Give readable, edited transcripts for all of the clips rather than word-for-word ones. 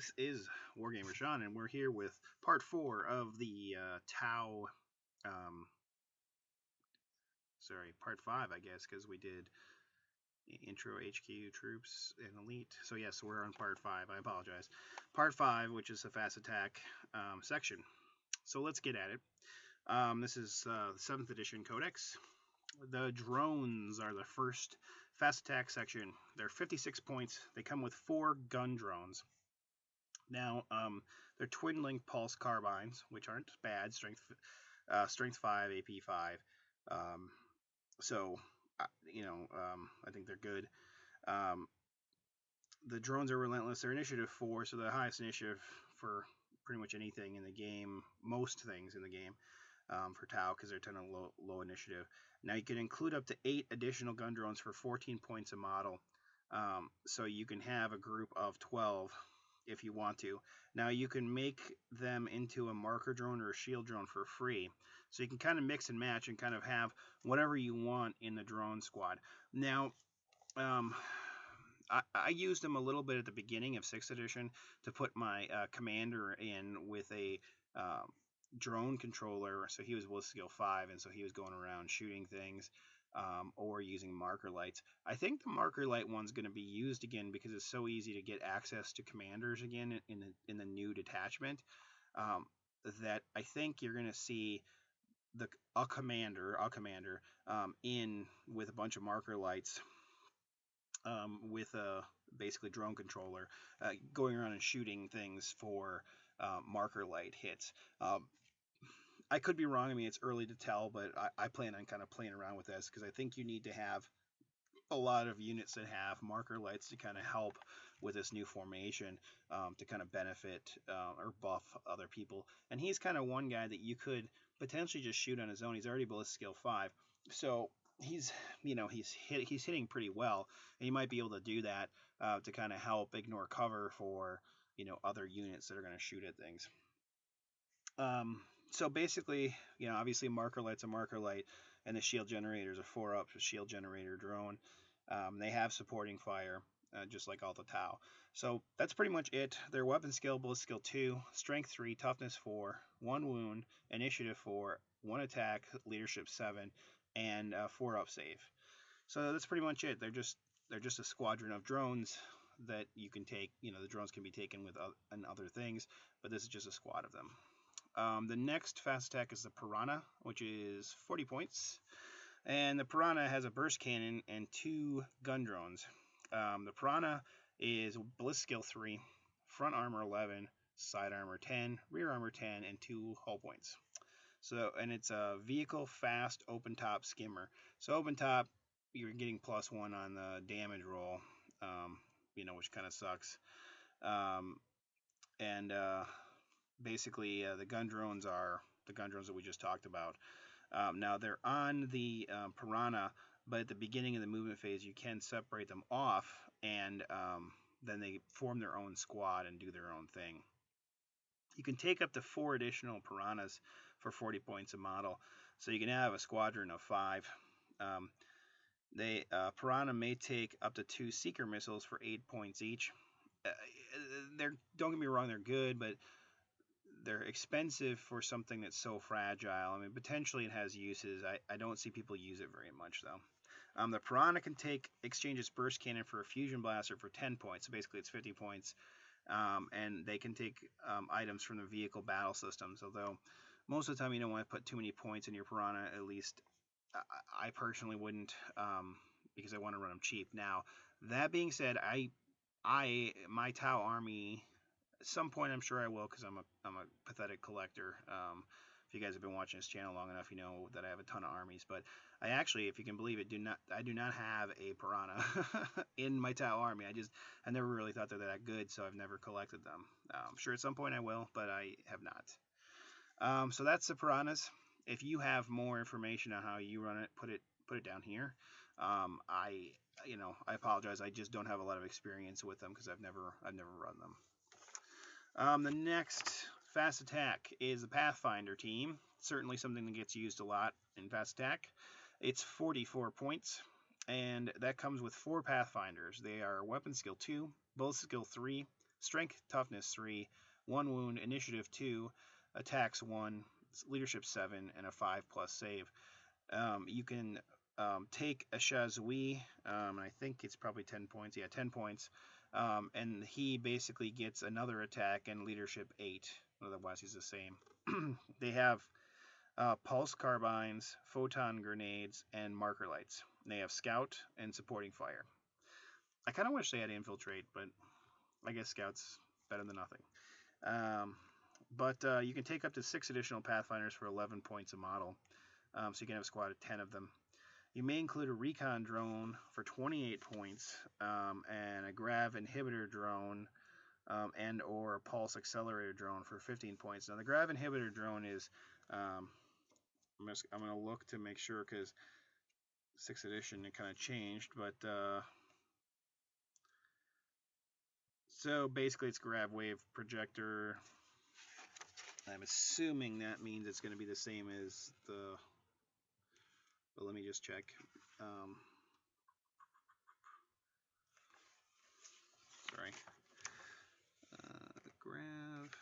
This is Wargamer Sean, and we're here with part 4 of the Tau. Um, part 5, I guess, because we did intro, HQ, troops, and elite. So yes, we're on part 5. I apologize. Part 5, which is the fast attack section. So let's get at it. This is the 7th edition Codex. The drones are the first fast attack section. They're 56 points. They come with 4 gun drones. Now, they're twin-link pulse carbines, which aren't bad. Strength 5, AP 5. So, I think they're good. The drones are relentless. They're initiative 4, so the highest initiative for pretty much anything in the game, most things in the game, for Tau, because they're 10 of low initiative. Now, you can include up to 8 additional gun drones for 14 points a model. So you can have a group of 12 if you want to. Now you can make them into a marker drone or a shield drone for free. So you can kind of mix and match and kind of have whatever you want in the drone squad. Now, I used them a little bit at the beginning of 6th edition to put my commander in with a drone controller. So he was with skill 5, and so he was going around shooting things. Or using marker lights. I think the marker light one's going to be used again because it's so easy to get access to commanders again in the new detachment, that I think you're going to see a commander in with a bunch of marker lights, with a basically drone controller, going around and shooting things for marker light hits. I could be wrong. I mean, it's early to tell, but I plan on kind of playing around with this because I think you need to have a lot of units that have marker lights to kind of help with this new formation, to kind of benefit or buff other people. And he's kind of one guy that you could potentially just shoot on his own. He's already ballistic skill 5, so he's hitting pretty well, and you might be able to do that to kind of help ignore cover for other units that are going to shoot at things. So basically, obviously marker light's a marker light, and the shield generator is a 4-up shield generator drone. They have supporting fire, just like all the Tau. So that's pretty much it. Their weapon skill, ballistic skill 2, strength 3, toughness 4, 1 wound, initiative 4, 1 attack, leadership 7, and 4-up save. So that's pretty much it. They're just a squadron of drones that you can take. The drones can be taken with and other things, but this is just a squad of them. The next fast attack is the Piranha, which is 40 points. And the Piranha has a burst cannon and 2 gun drones. The Piranha is ballistic skill 3, front armor 11, side armor 10, rear armor 10, and 2 hull points. And it's a vehicle fast open top skimmer. So open top, you're getting +1 on the damage roll, which kind of sucks. Basically, the gun drones are the gun drones that we just talked about. Now, they're on the Piranha, but at the beginning of the movement phase, you can separate them off, and then they form their own squad and do their own thing. You can take up to 4 additional Piranhas for 40 points a model, so you can have a squadron of 5. Piranha may take up to 2 Seeker missiles for 8 points each. Don't get me wrong, they're good, but they're expensive for something that's so fragile. I mean, potentially it has uses. I don't see people use it very much, though. The Piranha can exchange its burst cannon for a fusion blaster for 10 points. So basically it's 50 points. And they can take items from the vehicle battle systems. Although most of the time you don't want to put too many points in your Piranha. At least I personally wouldn't, because I want to run them cheap. Now, that being said, my Tau army, at some point I'm sure I will, because I'm a pathetic collector. If you guys have been watching this channel long enough, you know that I have a ton of armies. But I actually, if you can believe it, I do not have a Piranha in my Tau army. I never really thought they're that good, so I've never collected them. I'm sure at some point I will, but I have not. So that's the Piranhas. If you have more information on how you run it, put it down here. I apologize. I just don't have a lot of experience with them because I've never run them. The next fast attack is the Pathfinder team. Certainly something that gets used a lot in fast attack. It's 44 points, and that comes with 4 Pathfinders. They are weapon skill 2, ballistic skill 3, Strength, Toughness 3, 1 wound, Initiative 2, Attacks 1, Leadership 7, and a 5+ save. You can take a Shazui, and I think it's probably 10 points. Yeah, 10 points. And he basically gets another attack and Leadership 8. Otherwise, he's the same. They have Pulse Carbines, Photon Grenades, and Marker Lights. They have Scout and Supporting Fire. I kind of wish they had Infiltrate, but I guess Scout's better than nothing. But you can take up to 6 additional Pathfinders for 11 points a model. So you can have a squad of 10 of them. You may include a recon drone for 28 points, and a grav inhibitor drone, and or a pulse accelerator drone for 15 points. Now the grav inhibitor drone is, I'm going to look to make sure, because 6th edition it kind of changed, but so basically it's grav wave projector. I'm assuming that means it's going to be the same as the, but let me just check. Sorry. Grav.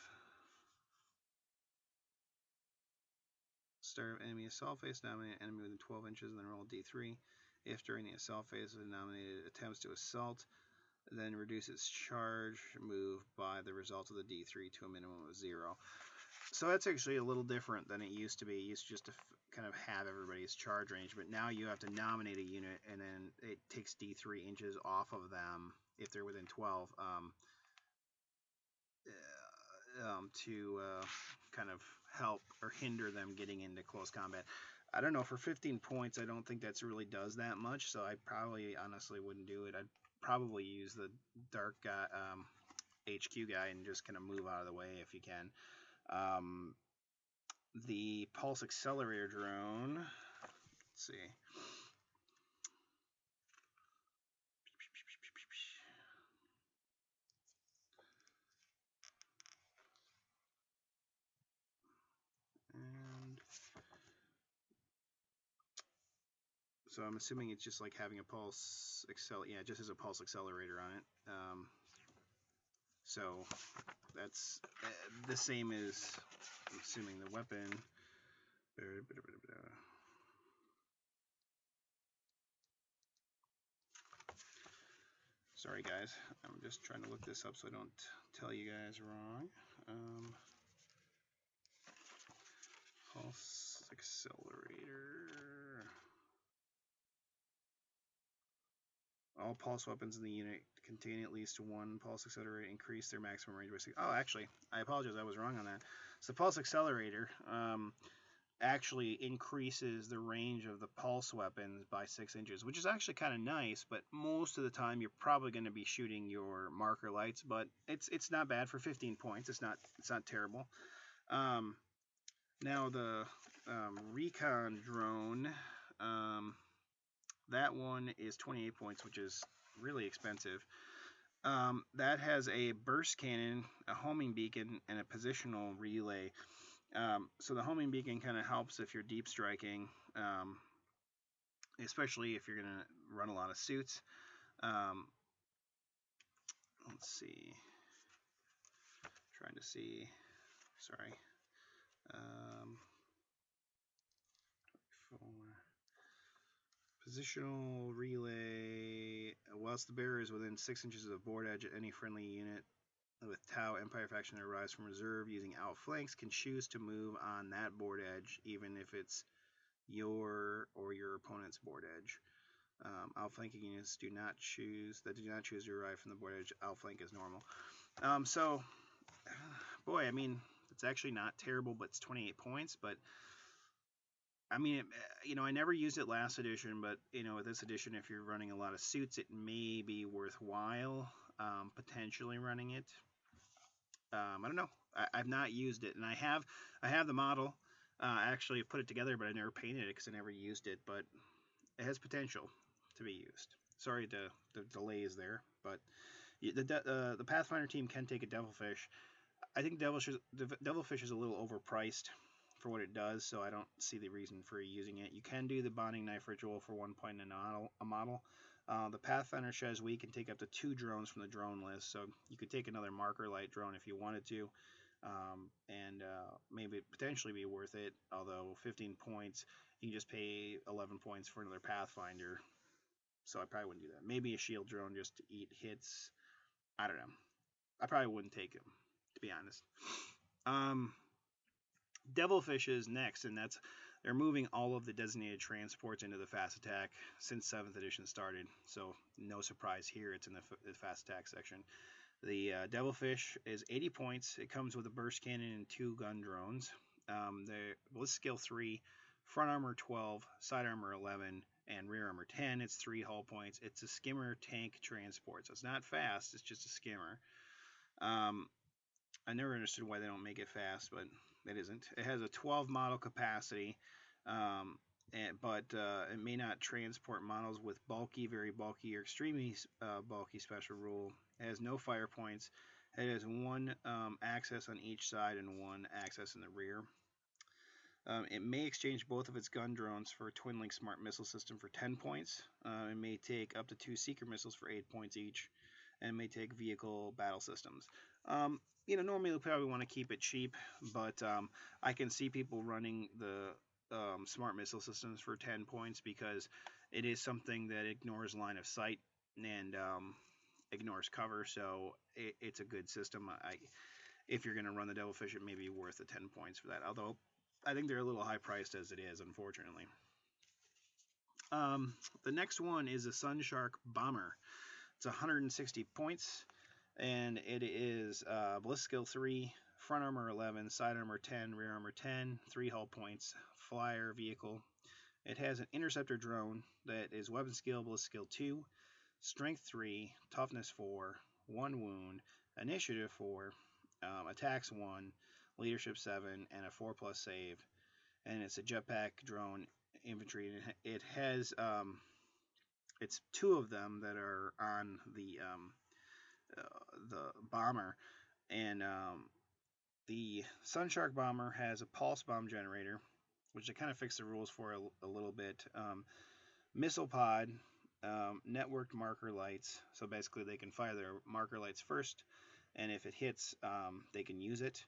Start of enemy assault phase, nominate enemy within 12 inches, and then roll D3. If during the assault phase the nominated attempts to assault, then reduce its charge move by the result of the D3 to a minimum of 0. So that's actually a little different than it used to be. It used to just to kind of have everybody's charge range, but now you have to nominate a unit, and then it takes D3 inches off of them if they're within 12 to kind of help or hinder them getting into close combat. I don't know, for 15 points, I don't think that's really does that much, so I probably honestly wouldn't do it. I'd probably use the dark guy, HQ guy, and just kind of move out of the way if you can. The pulse accelerator drone, let's see. And so I'm assuming it's just like having a pulse yeah, it just has a pulse accelerator on it. So that's the same as, I'm assuming, the weapon. Sorry guys, I'm just trying to look this up so I don't tell you guys wrong. Pulse accelerator. All pulse weapons in the unit contain at least one pulse accelerator. Increase their maximum range by 6. Oh, actually, I apologize, I was wrong on that. So pulse accelerator actually increases the range of the pulse weapons by 6 inches, which is actually kind of nice, but most of the time you're probably going to be shooting your marker lights, but it's not bad for 15 points. It's not terrible. Now the recon drone, that one is 28 points, which is really expensive. That has a burst cannon, a homing beacon, and a positional relay. So the homing beacon kind of helps if you're deep striking, especially if you're going to run a lot of suits. Let's see. Trying to see. Sorry. Positional relay. Whilst the bearer is within 6 inches of the board edge, any friendly unit with Tau Empire faction that arrives from reserve using outflanks can choose to move on that board edge, even if it's your or your opponent's board edge. Outflanking units do not choose to arrive from the board edge. Outflank is normal. So, boy, I mean, it's actually not terrible, but it's 28 points. But I mean, I never used it last edition, but with this edition, if you're running a lot of suits, it may be worthwhile potentially running it. I don't know. I've not used it, and I have the model. Actually, put it together, but I never painted it because I never used it. But it has potential to be used. Sorry, the delays there, but the Pathfinder team can take a Devilfish. I think Devilfish is a little overpriced for what it does, so I don't see the reason for using it. You can do the Bonding Knife Ritual for 1 point in a model. The Pathfinder says we can take up to 2 drones from the drone list, so you could take another marker light drone if you wanted to, and maybe potentially be worth it. Although 15 points, you can just pay 11 points for another Pathfinder, so I probably wouldn't do that. Maybe a shield drone just to eat hits. I don't know. I probably wouldn't take him, to be honest. Devilfish is next, and they're moving all of the designated transports into the fast attack since 7th edition started, so no surprise here, it's in the fast attack section. The Devilfish is 80 points. It comes with a burst cannon and 2 gun drones. The ballistic skill 3, front armor 12, side armor 11, and rear armor 10. It's 3 hull points. It's a skimmer tank transport, so it's not fast, it's just a skimmer. I never understood why they don't make it fast, but it isn't. It has a 12 model capacity, but it may not transport models with bulky, very bulky, or extremely bulky special rule. It has no fire points. It has 1 access on each side and 1 access in the rear. It may exchange both of its gun drones for a twin-link smart missile system for 10 points. It may take up to 2 seeker missiles for 8 points each, and may take vehicle battle systems. Normally we probably want to keep it cheap, but I can see people running the smart missile systems for 10 points because it is something that ignores line of sight and ignores cover, so it's a good system. If you're going to run the Devilfish, it may be worth the 10 points for that, although I think they're a little high priced as it is, unfortunately. The next one is a Sunshark Bomber. It's 160 points, and it is ballistic skill 3, front armor 11, side armor 10, rear armor 10, 3 hull points, flyer vehicle. It has an interceptor drone that is weapon skill, ballistic skill 2, strength 3, toughness 4, 1 wound, initiative 4, attacks 1, leadership 7, and a 4+ save. And it's a jetpack drone infantry. It has it's 2 of them that are on the bomber, and the Sunshark bomber has a pulse bomb generator, which they kind of fixed the rules for a little bit. Missile pod, networked marker lights, so basically they can fire their marker lights first, and if it hits, they can use it.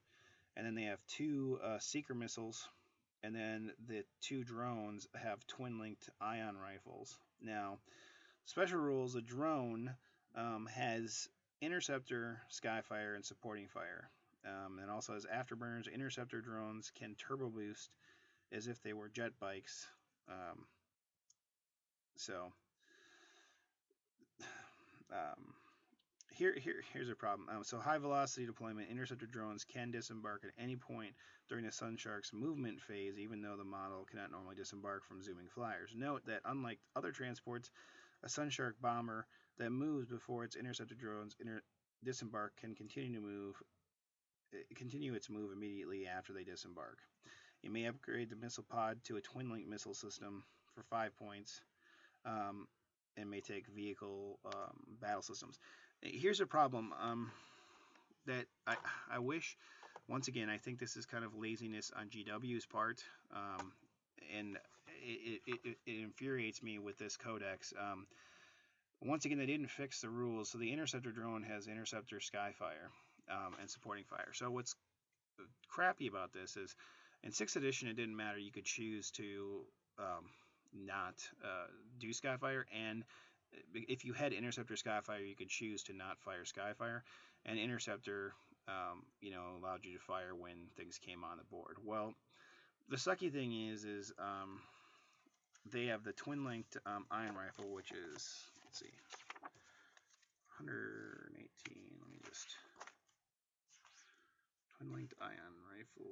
And then they have 2 seeker missiles, and then the 2 drones have twin-linked ion rifles. Now, special rules: a drone has interceptor, skyfire, and supporting fire. And also has afterburners. Interceptor drones can turbo boost as if they were jet bikes. Here's a problem. So high velocity deployment, interceptor drones can disembark at any point during the Sunshark's movement phase, even though the model cannot normally disembark from zooming flyers. Note that unlike other transports, a Sunshark bomber that moves before its interceptor drones disembark can continue its move immediately after they disembark. You may upgrade the missile pod to a twin-link missile system for 5 points, and may take vehicle battle systems. Here's a problem that I wish, once again, I think this is kind of laziness on GW's part, and it infuriates me with this codex. Once again, they didn't fix the rules, so the interceptor drone has interceptor skyfire and supporting fire. So what's crappy about this is, in 6th edition, it didn't matter. You could choose to not do skyfire, and if you had interceptor skyfire, you could choose to not fire skyfire, and interceptor allowed you to fire when things came on the board. Well, the sucky thing is they have the twin-linked ion rifle, which is, let's see, 118. Let me just twin-linked ion rifle.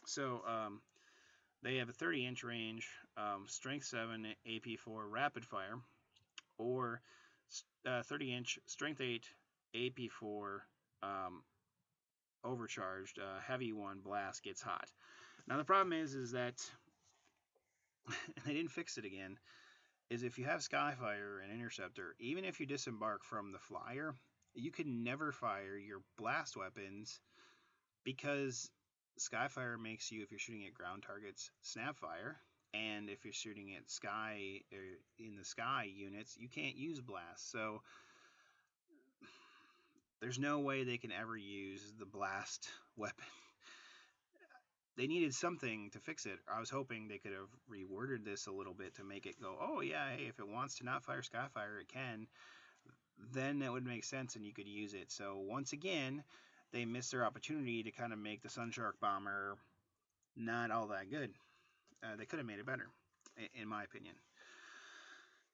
So they have a 30-inch range, strength 7, AP4 rapid fire, or 30-inch strength 8, AP4 overcharged, heavy 1 blast gets hot. Now the problem is that they didn't fix it again. Is if you have skyfire and interceptor, even if you disembark from the flyer, you can never fire your blast weapons because Skyfire makes you, if you're shooting at ground targets, Snapfire, and if you're shooting at sky or in the sky units, you can't use blast. So there's no way they can ever use the blast weapon. They needed something to fix it. I was hoping they could have reworded this a little bit to make it go, oh yeah, hey, if it wants to not fire Skyfire, it can. Then that would make sense and you could use it. So once again, they missed their opportunity to kind of make the Sunshark bomber not all that good. They could have made it better, in my opinion.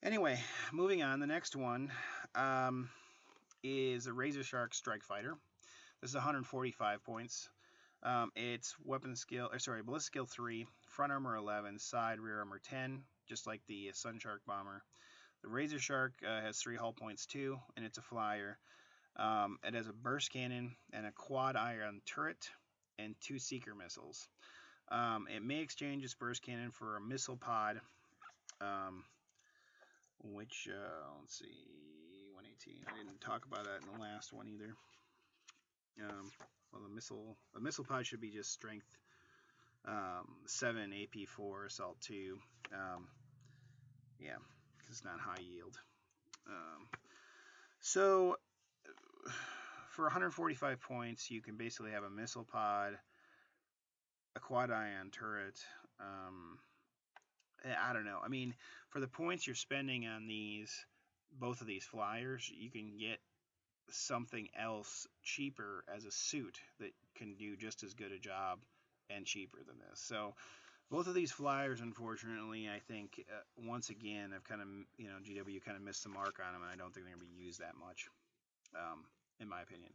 Anyway, moving on. The next one is a Razorshark Strike Fighter. This is 145 points. It's weapon skill, ballistic skill 3, front armor 11, side rear armor 10, just like the Sunshark bomber. The Razorshark has 3 hull points too, and it's a flyer. It has a burst cannon and a quad ion turret and 2 seeker missiles. It may exchange its burst cannon for a missile pod, which, let's see, 118. I didn't talk about that in the last one either. Well, the missile pod should be just strength 7, AP 4, assault 2. Yeah, because it's not high yield. So for 145 points, you can basically have a missile pod, a quad ion turret. I don't know. I mean, for the points you're spending on both of these flyers, you can get something else cheaper as a suit that can do just as good a job and cheaper than this. So both of these flyers, unfortunately, I think once again, I've kind of, GW kind of missed the mark on them, and I don't think they're going to be used that much, in my opinion.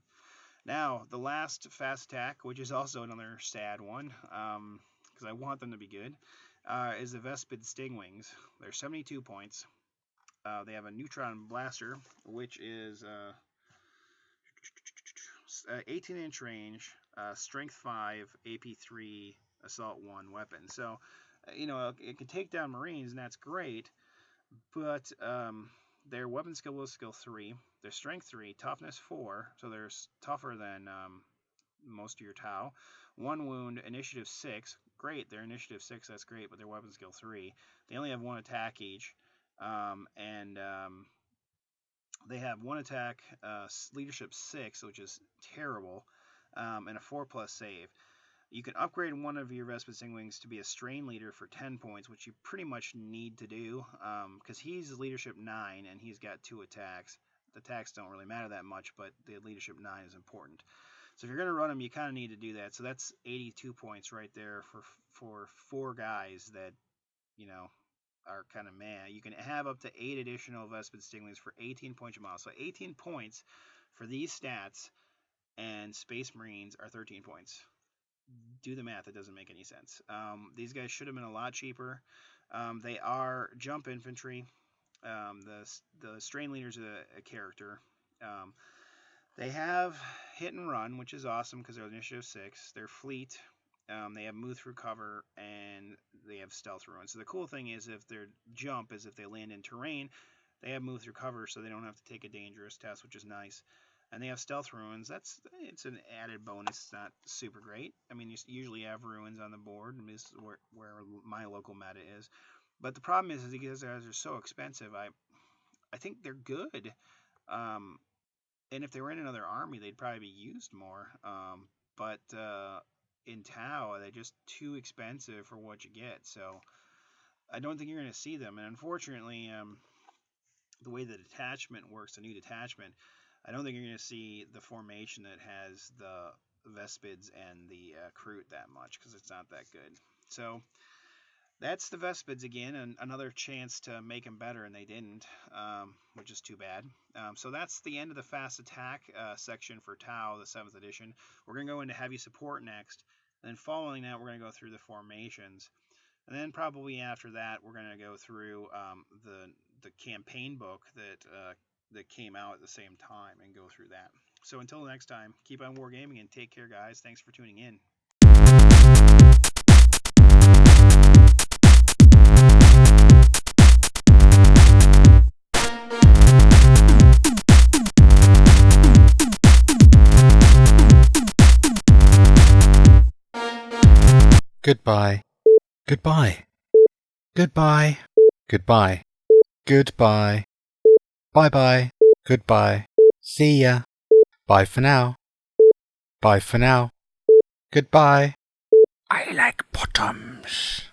Now, the last fast attack, which is also another sad one, because I want them to be good, is the Vespid Stingwings. They're 72 points. They have a neutron blaster, which is 18-inch range, strength 5, AP 3, assault 1 weapon. So, it can take down Marines, and that's great, but their weapon skill was skill 3, their strength 3, toughness 4, so they're tougher than most of your Tau. 1 wound, initiative 6, great, they're initiative 6, that's great, but their weapon skill 3. They only have 1 attack each, and they have 1 attack, leadership 6, which is terrible, and a 4+ save. You can upgrade one of your Vespid Stingwings to be a strain leader for 10 points, which you pretty much need to do, because he's leadership 9 and he's got 2 attacks. The attacks don't really matter that much, but the leadership 9 is important. So if you're going to run him, you kind of need to do that. So that's 82 points right there for 4 guys that, are kind of meh. You can have up to 8 additional Vespid Stingwings for 18 points a mile. So 18 points for these stats, and Space Marines are 13 points. Do the math, it doesn't make any sense. These guys should have been a lot cheaper. They are jump infantry. The strain leader's a character. They have hit and run, which is awesome because they're initiative 6. They're fleet. They have move through cover, and they have stealth ruin. So the cool thing is, if their jump is if they land in terrain, they have move through cover, so they don't have to take a dangerous test, which is nice. And they have stealth ruins. It's an added bonus. It's not super great. I mean, you usually have ruins on the board, and this is where my local meta is. But the problem is because they're so expensive, I think they're good. And if they were in another army, they'd probably be used more. But in Tau, they're just too expensive for what you get. So I don't think you're going to see them. And unfortunately, the way the detachment works, the new detachment, I don't think you're going to see the formation that has the Vespids and the Kroot that much, because it's not that good. So that's the Vespids again, and another chance to make them better, and they didn't, which is too bad. So that's the end of the fast attack section for Tau, the 7th edition. We're going to go into heavy support next, and then following that, we're going to go through the formations. And then probably after that, we're going to go through the campaign book that came out at the same time and go through that. So until next time, keep on wargaming and take care, guys. Thanks for tuning in. Goodbye. Goodbye. Goodbye. Goodbye. Goodbye. Bye-bye. Goodbye. See ya. Bye for now. Bye for now. Goodbye. I like bottoms.